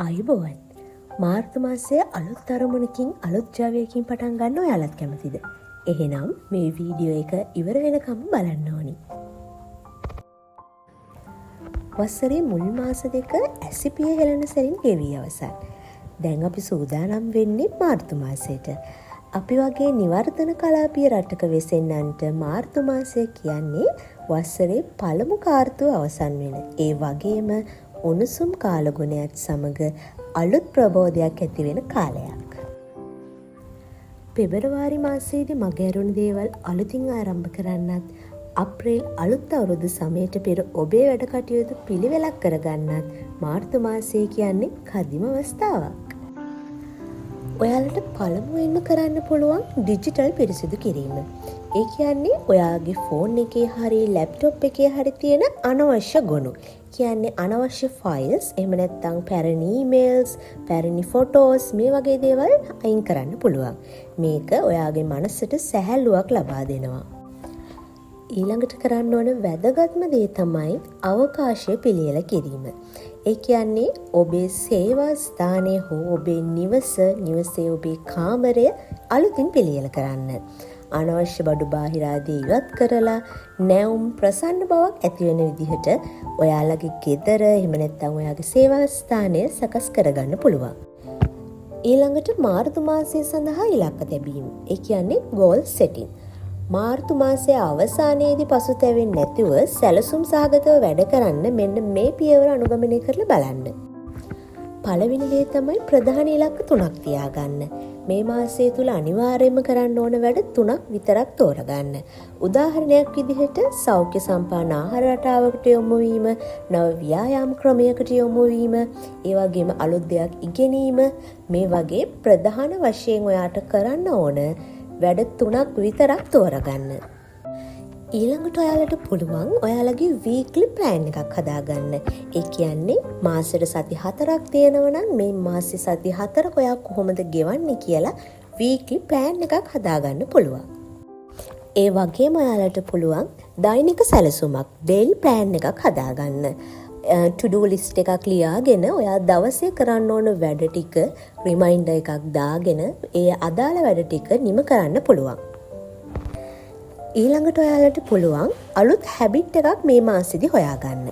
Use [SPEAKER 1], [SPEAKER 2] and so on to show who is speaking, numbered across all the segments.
[SPEAKER 1] අයුබෝවන් මාර්තු මාසයේ අලුත් අරමුණකින් අලුත් ජවයකින් පටන් ගන්න ඔයාලත් කැමතිද? එහෙනම් මේ වීඩියෝ එක ඉවර වෙනකම් බලන්න ඕනි. වසරේ මුල් මාස දෙක ඇසිපිය හෙළන සැරින් ගෙවී අවසන්. දැන් අපි සූදානම් වෙන්නේ මාර්තු මාසයට. අපි වගේ නිවර්තන කලාපීය රටක වෙසෙන්නන්ට මාර්තු මාසය කියන්නේ වසරේ පළමු කාර්තුව අවසන් වෙන. ඒ වගේම උණුසුම් කාලගුණයත් සමග අලුත් ප්‍රබෝධයක් ඇති වෙන කාලයක්. පෙබරවාරි මාසයේදී මගහැරුණු දේවල් අලුතින් ආරම්භ කරන්නත්, අප්‍රේල් අලුත් අවුරුදු සමයට පෙර ඔබේ වැඩ කටයුතු පිළිවෙලක් කරගන්නත් මාර්තු මාසය කියන්නේ කදිම අවස්ථාවක්. ඔයාලට පළමුවෙන්ම කරන්න පුළුවන් ඩිජිටල් පිරිසිදු කිරීම. ඒ කියන්නේ ඔයාගේ ෆෝන් එකේ හරි ලැප්ටොප් එකේ හරි තියෙන අනවශ්‍ය ගොනු. කියන්නේ අනවශ්‍ය ෆයිල්ස්, එහෙම නැත්නම් පැරණි ඊමේල්ස්, පැරණි ෆොටෝස් මේ වගේ දේවල් අයින් කරන්න පුළුවන්. මේක ඔයාගේ මනසට සැහැල්ලුවක් ලබා දෙනවා. ඊළඟට කරන්න ඕන වැදගත්ම දේ තමයි අවකාශය පිළියෙල කිරීම. ඒ කියන්නේ ඔබේ සේවා ස්ථානය හෝ ඔබේ නිවසේ ඔබේ කාමරය අලුතින් පිළියෙල කරන්න. අනවශ්‍ය බඩු බාහිර ආදී ඉවත් කරලා නැවුම් ප්‍රසන්න බවක් ඇති වෙන විදිහට ඔයාලගේ ගෙදර එහෙම නැත්නම් ඔයාගේ සේවා ස්ථානය සකස් කරගන්න පුළුවන්. ඊළඟට මාර්තු මාසය සඳහා ඉලක්ක තැබීම. ඒ කියන්නේ goal setting. මාර්තු මාසයේ අවසානයේදී පසුතැවෙන්නේ නැතිව සැලසුම් සහගතව වැඩ කරන්න මෙන්න මේ පියවර අනුගමනය කරලා බලන්න. පළවෙනි දේ තමයි ප්‍රධාන ඉලක්ක 3ක් තියාගන්න. මේ මාසය තුල අනිවාර්යයෙන්ම කරන්න ඕන වැඩ 3ක් විතරක් තෝරගන්න. උදාහරණයක් විදිහට සෞඛ්‍ය සම්පන්න ආහාර රටාවකට යොමු වීම, නව ව්‍යායාම ක්‍රමයකට යොමු වීම, ඒ වගේම අලුත් දෙයක් ඉගෙනීම, මේ වගේ ප්‍රධාන වශයෙන් ඔයාට කරන්න ඕන වැඩ 3ක් විතරක් තෝරගන්න. ඊළඟට ඔයාලට පුළුවන් ඔයාලගේ වීක්ලි ප්ලෑන් එකක් හදාගන්න. ඒ කියන්නේ මාසෙට සති 4ක් තියෙනවා නම් මේ මාසේ සති 4 ඔයා කොහොමද ගෙවන්නේ කියලා වීක්ලි ප්ලෑන් එකක් හදාගන්න පුළුවන්. ඒ වගේම ඔයාලට පුළුවන් දෛනික සැලසුමක් ඩේලි ප්ලෑන් එකක් හදාගන්න. to-do list එකක් ලියාගෙන ඔයා දවසේ කරන්න ඕන වැඩ ටික රිමයින්ඩර් එකක් දාගෙන ඒ අදාළ වැඩ ටික නිම කරන්න පුළුවන්. ඊළඟට ඔයාලට පුළුවන් අලුත් හැබිට් එකක් මේ මාසෙදි හොයාගන්න.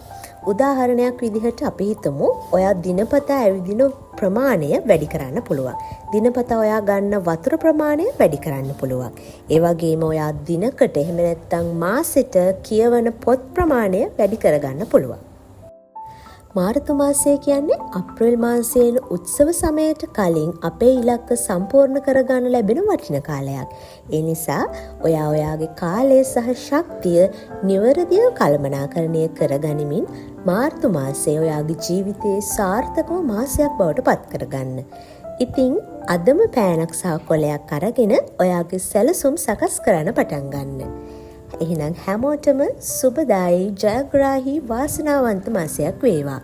[SPEAKER 1] උදාහරණයක් විදිහට අපි හිතමු ඔයා දිනපතා ඇවිදින ප්‍රමාණය වැඩි කරන්න පුළුවන්. දිනපතා ඔයා ගන්න වතුර ප්‍රමාණය වැඩි කරන්න පුළුවන්. ඒ වගේම ඔයා දිනකට එහෙම නැත්නම් මාසෙට කියවන පොත් ප්‍රමාණය වැඩි කරගන්න පුළුවන්. මාර්තු මාසය කියන්නේ අප්‍රේල් මාසයේ උත්සව සමයට කලින් අපේ ඉලක්ක සම්පූර්ණ කරගන්න ලැබෙන වටින කාලයක්. ඒ නිසා ඔයා ඔයාගේ කාලය සහ ශක්තිය නිවැරදිව කළමනාකරණය කරගනිමින් මාර්තු මාසය ඔයාගේ ජීවිතයේ සාර්ථකව මාසයක් බවට පත් කරගන්න. ඉතින් අදම පෑනක් සහ කොලයක් අරගෙන ඔයාගේ සැලසුම් සකස් කරන්න පටන් ගන්න. එහෙනම් හැමෝටම සුබදායි ජයග්‍රාහී වාසනාවන්ත මාසයක් වේවා.